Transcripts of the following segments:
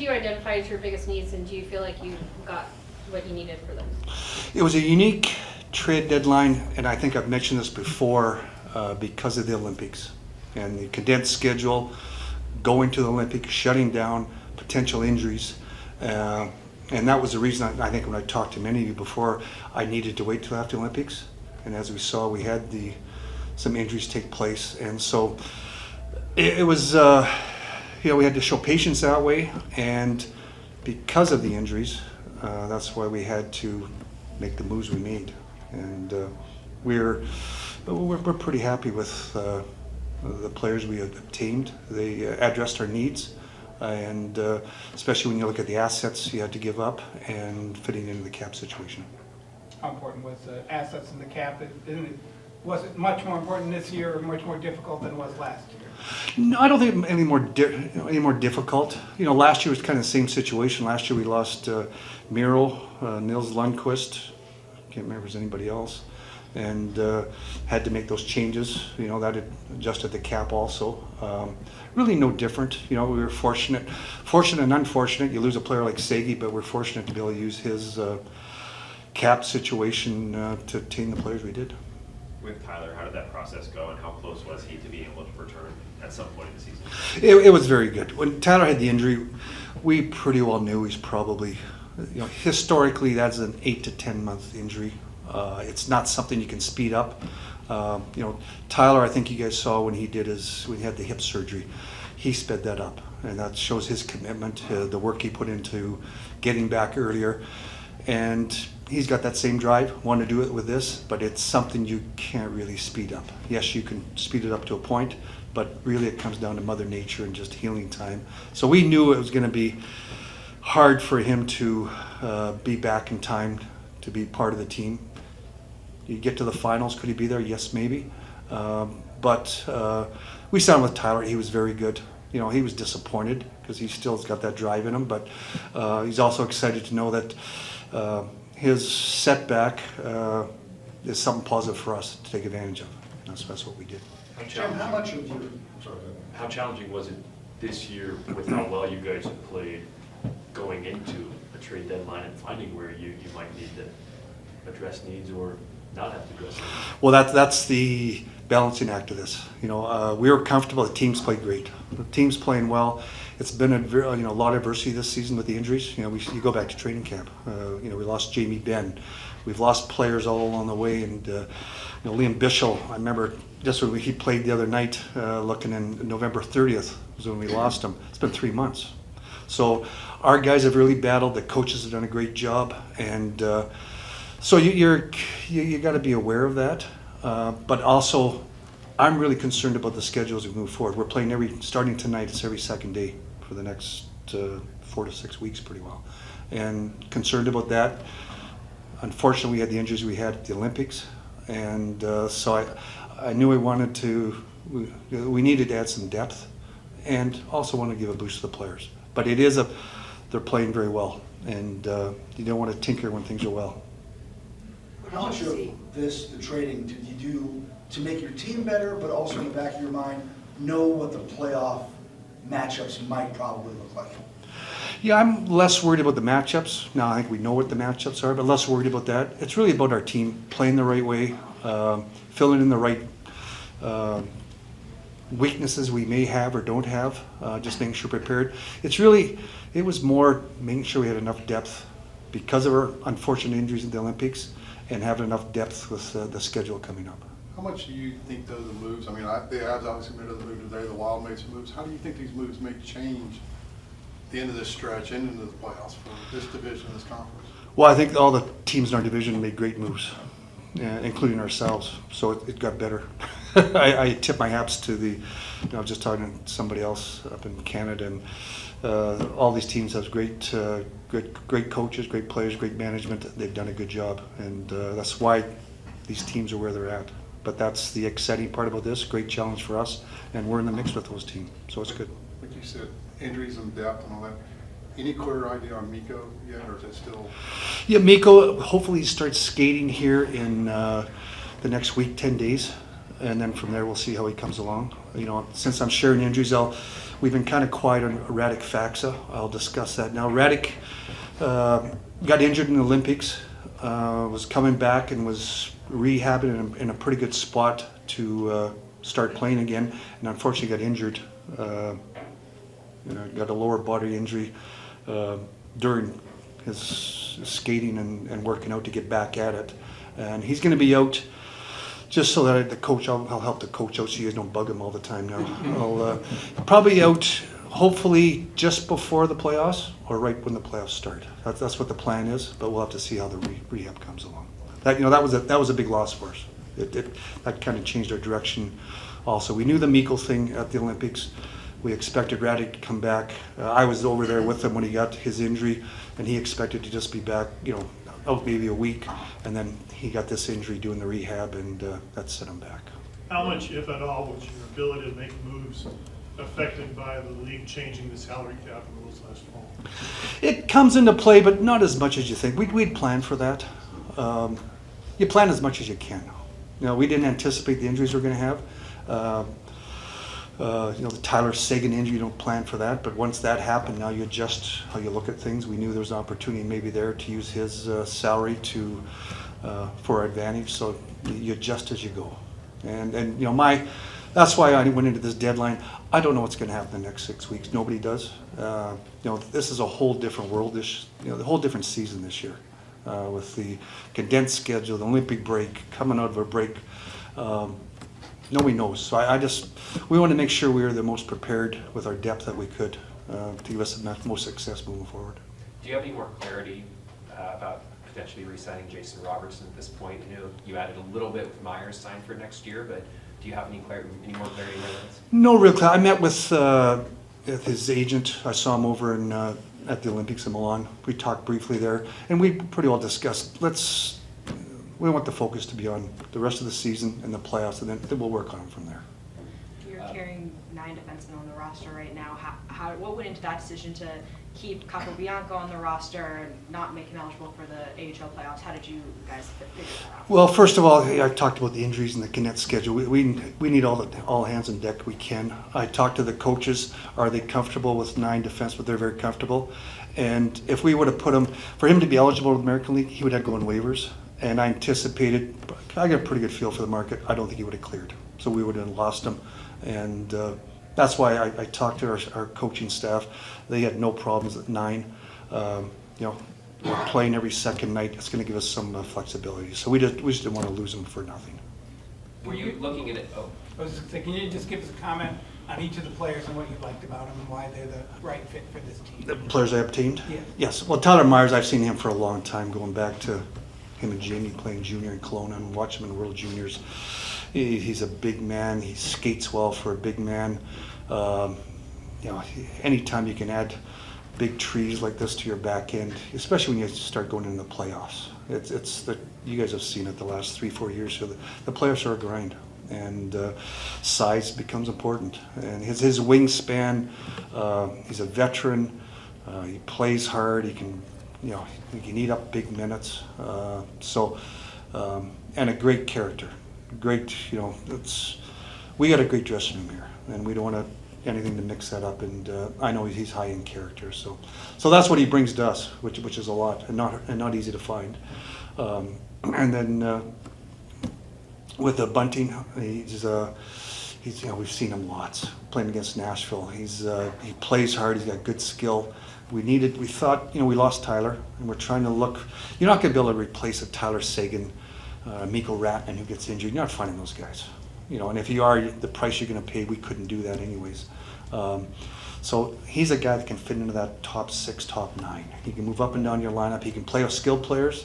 you identify as your biggest needs, and do you feel like you got what you needed for them? It was a unique trade deadline, and I think I've mentioned this before, because of the Olympics and the condensed schedule, going to the Olympics, shutting down, potential injuries. And that was the reason I think when I talked to many of you before, I needed to wait till after the Olympics. And as we saw, we had some injuries take place. And so it was, we had to show patience that way. And because of the injuries, that's why we had to make the moves we made. And we're pretty happy with the players we obtained. They addressed our needs, and especially when you look at the assets you had to give up and fitting into the cap situation. How important was the assets in the cap? Was it much more important this year or much more difficult than it was last year? No, I don't think any more difficult. Last year was kind of the same situation. Last year we lost Miro, Nils Lundqvist, can't remember if there's anybody else, and had to make those changes. That had adjusted the cap also. Really no different. We were fortunate and unfortunate. You lose a player like Seguin, but we're fortunate to be able to use his cap situation to obtain the players we did. With Tyler, how did that process go, and how close was he to being able to return at some point in the season? It was very good. When Tyler had the injury, we pretty well knew he's probably, historically that's an 8 to 10 month injury. It's not something you can speed up. Tyler, I think you guys saw when he had the hip surgery, he sped that up, and that shows his commitment, the work he put into getting back earlier. And he's got that same drive, want to do it with this, but it's something you can't really speed up. Yes, you can speed it up to a point, but really it comes down to Mother Nature and just healing time. So we knew it was going to be hard for him to be back in time to be part of the team. You get to the finals, could he be there? Yes, maybe. But we signed with Tyler. He was very good. He was disappointed because he still's got that drive in him, but he's also excited to know that his setback is something positive for us to take advantage of. That's what we did. Jim, how much of your, How challenging was it this year with how well you guys have played going into a trade deadline and finding where you might need to address needs or not have to address needs? Well, that's the balancing act of this. We were comfortable. The team's played great. The team's playing well. It's been a lot of adversity this season with the injuries. You go back to training camp. We lost Jamie Benn. We've lost players all along the way, and Liam Bischel. I remember just when he played the other night, looking in November 30th was when we lost him. It's been 3 months. So our guys have really battled. The coaches have done a great job, and so you got to be aware of that. But also, I'm really concerned about the schedule as we move forward. We're playing starting tonight, it's every second day for the next 4 to 6 weeks pretty well. And concerned about that. Unfortunately, we had the injuries we had at the Olympics. And so I knew we needed to add some depth and also want to give a boost to the players. But they're playing very well. And you don't want to tinker when things are well. how much of this, the trading, did you do to make your team better, but also in the back of your mind, know what the playoff matchups might probably look like? Yeah, I'm less worried about the matchups. Now I think we know what the matchups are, but less worried about that. It's really about our team playing the right way, filling in the right weaknesses we may have or don't have, just making sure we're prepared. It was more making sure we had enough depth because of our unfortunate injuries at the Olympics and having enough depth with the schedule coming up. How much do you think though the moves, the Avs obviously made other moves today, the Wild made some moves. How do you think these moves may change the end of this stretch and into the playoffs for this division, this conference? Well, I think all the teams in our division made great moves, including ourselves. So it got better. I tip my hats to I was just talking to somebody else up in Canada, and all these teams have great coaches, great players, great management. They've done a good job, and that's why these teams are where they're at. But that's the exciting part about this. Great challenge for us, and we're in the mix with those teams, so it's good. Like you said, injuries and depth and all that. Any clear idea on Mikko yet, or is it still? Yeah, Mikko, hopefully he starts skating here in the next week, 10 days. and then from there we'll see how he comes along. You know, since I'm sharing injuries, we've been kind of quiet on Radek Faxa. I'll discuss that now. Radek got injured in the Olympics, was coming back and was rehabbing in a pretty good spot to start playing again, and unfortunately got injured. Got a lower body injury during his skating and working out to get back at it. And he's going to be out, just so that the coach, I'll help the coach out so you guys don't bug him all the time now. I'll probably out, hopefully, just before the playoffs or right when the playoffs start. That's what the plan is, but we'll have to see how the rehab comes along. That was a big loss for us. That kind of changed our direction. Also, we knew the Mikkel thing at the Olympics. We expected Radek to come back. I was over there with him when he got his injury, and he expected to just be back, out maybe a week, and then he got this injury doing the rehab, and that set him back. How much, if at all, was your ability to make moves affected by the league changing the salary cap rules last fall? It comes into play, but not as much as you think. We'd planned for that. You plan as much as you can. We didn't anticipate the injuries we're going to have. The Tyler Seguin injury, you don't plan for that, but once that happened, now you adjust how you look at things. We knew there was an opportunity maybe there to use his salary for our advantage, so you adjust as you go. And that's why I went into this deadline. I don't know what's going to happen the next 6 weeks. Nobody does. This is a whole different world. The whole different season this year, with the condensed schedule, the Olympic break, coming out of a break. Nobody knows. So we want to make sure we were the most prepared with our depth that we could to give us the most success moving forward. Do you have any more clarity about potentially re-signing Jason Robertson at this point? You added a little bit with Myers signed for next year, but do you have any more clarity in that? No real clarity. I met with his agent. I saw him over at the Olympics in Milan. We talked briefly there, and we pretty well discussed, we want the focus to be on the rest of the season and the playoffs, and then we'll work on them from there. You're carrying 9 defensemen on the roster right now. What went into that decision to keep Capobianco on the roster and not make him eligible for the AHL playoffs? How did you guys figure that out? Well, first of all, I talked about the injuries and the Connect schedule. We need all hands on deck we can. I talked to the coaches. Are they comfortable with 9 defensemen? They're very comfortable. And if we would have put him, for him to be eligible to the American League, he would have to go on waivers. And I anticipated, I got a pretty good feel for the market. I don't think he would have cleared. So we would have lost him. And that's why I talked to our coaching staff. They had no problems at 9. We're playing every second night. It's going to give us some flexibility. So we just didn't want to lose him for nothing. Were you looking at it? Oh. I was just thinking, can you just give us a comment on each of the players and what you liked about them and why they're the right fit for this team? The players I obtained? Yeah. Yes. Well, Tyler Myers, I've seen him for a long time, going back to him and Jamie playing junior in Kelowna and watch him in World Juniors. He's a big man. He skates well for a big man. Anytime you can add big trees like this to your back end, especially when you start going into the playoffs. You guys have seen it the last 3-4 years. So the playoffs are a grind, and size becomes important. And his wingspan. He's a veteran. He plays hard. He can eat up big minutes. And a great character. Great, we got a great dressing room here, and we don't want anything to mix that up. And I know he's high in character, so that's what he brings to us, which is a lot, and not easy to find. And then with the Bunting, we've seen him lots playing against Nashville. He plays hard. He's got good skill. We thought, we lost Tyler, and we're trying to look. You're not going to be able to replace a Tyler Seguin, Mikko Ratman who gets injured. You're not finding those guys. And if you are, the price you're going to pay, we couldn't do that anyways. So he's a guy that can fit into that top 6, top 9. He can move up and down your lineup. He can play with skilled players.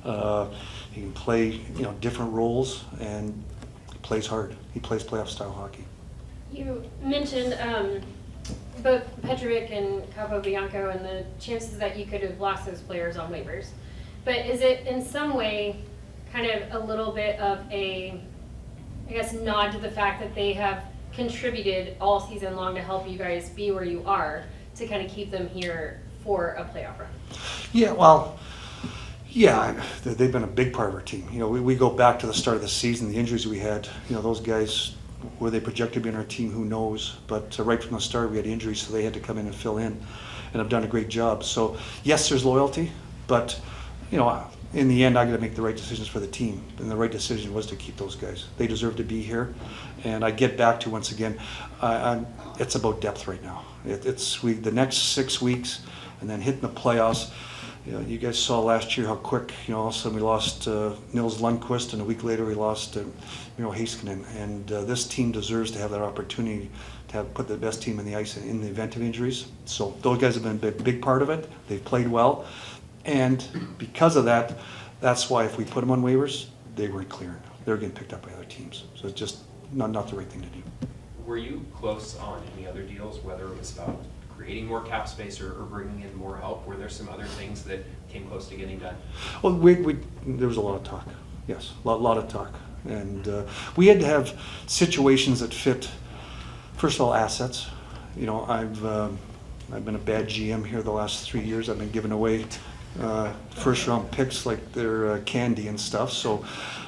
He can play, different roles, and he plays hard. He plays playoff style hockey. You mentioned both Petrovic and Capobianco and the chances that you could have lost those players on waivers. But is it in some way kind of a little bit of a, nod to the fact that they have contributed all season long to help you guys be where you are, to kind of keep them here for a playoff run? Yeah, well, Yeah, they've been a big part of our team. You know, we go back to the start of the season, the injuries we had, you know, those guys, were they projected to be on our team, who knows? But right from the start, we had injuries, so they had to come in and fill in, and have done a great job. So yes, there's loyalty, but, you know, in the end, I got to make the right decisions for the team, and the right decision was to keep those guys. They deserve to be here, and I get back to, once again, it's about depth right now. The next 6 weeks, and then hitting the playoffs. You know, you guys saw last year how quick, you know, all of a sudden we lost Nils Lundqvist, and a week later we lost Heiskanen. And this team deserves to have that opportunity to have put the best team in the ice in the event of injuries. So those guys have been a big part of it. They've played well. And because of that, that's why if we put them on waivers, they weren't clearing. They were getting picked up by other teams. So it's just not the right thing to do. Were you close on any other deals, whether it was about creating more cap space or bringing in more help? Were there some other things that came close to getting done? Well, there was a lot of talk. Yes, a lot of talk. And we had to have situations that fit, first of all, assets. You know, I've been a bad GM here the last 3 years. I've been giving away first round picks like they're candy and stuff. So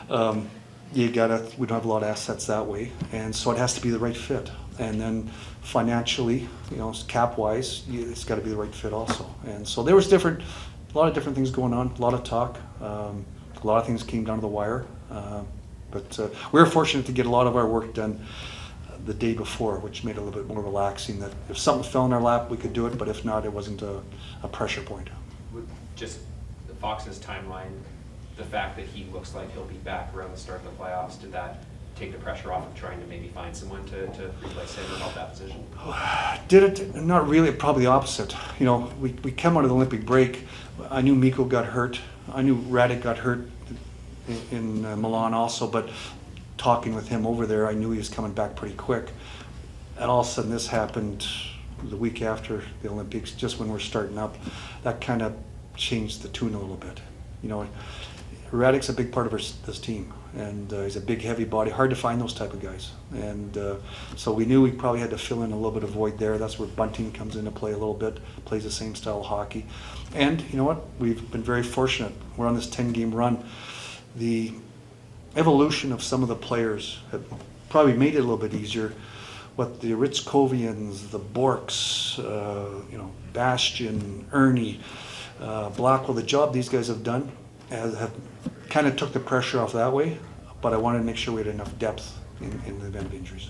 we don't have a lot of assets that way. And so it has to be the right fit. And then financially, you know, cap wise, it's got to be the right fit also. And so there was a lot of different things going on, a lot of talk. A lot of things came down to the wire. But we were fortunate to get a lot of our work done the day before, which made it a little bit more relaxing, that if something fell in our lap, we could do it, but if not, it wasn't a pressure point. With just the Fox's timeline, the fact that he looks like he'll be back around the start of the playoffs, did that take the pressure off of trying to maybe find someone to replace him or help that position? Did it? Not really, probably the opposite. You know, we come out of the Olympic break, I knew Mikko got hurt, I knew Radek got hurt in Milan also, but talking with him over there, I knew he was coming back pretty quick. And all of a sudden this happened the week after the Olympics, just when we're starting up. That kind of changed the tune a little bit. You know, Radek's a big part of this team, and he's a big, heavy body. Hard to find those type of guys. And so we knew we probably had to fill in a little bit of void there. That's where Bunting comes into play a little bit, plays the same style of hockey. And you know what? We've been very fortunate. We're on this 10-game run. The evolution of some of the players have probably made it a little bit easier. What the Ritzkovians, the Borks, you know, Bastian, Ernie, Blackwell, the job these guys have done have kind of took the pressure off that way, but I wanted to make sure we had enough depth in the event of injuries.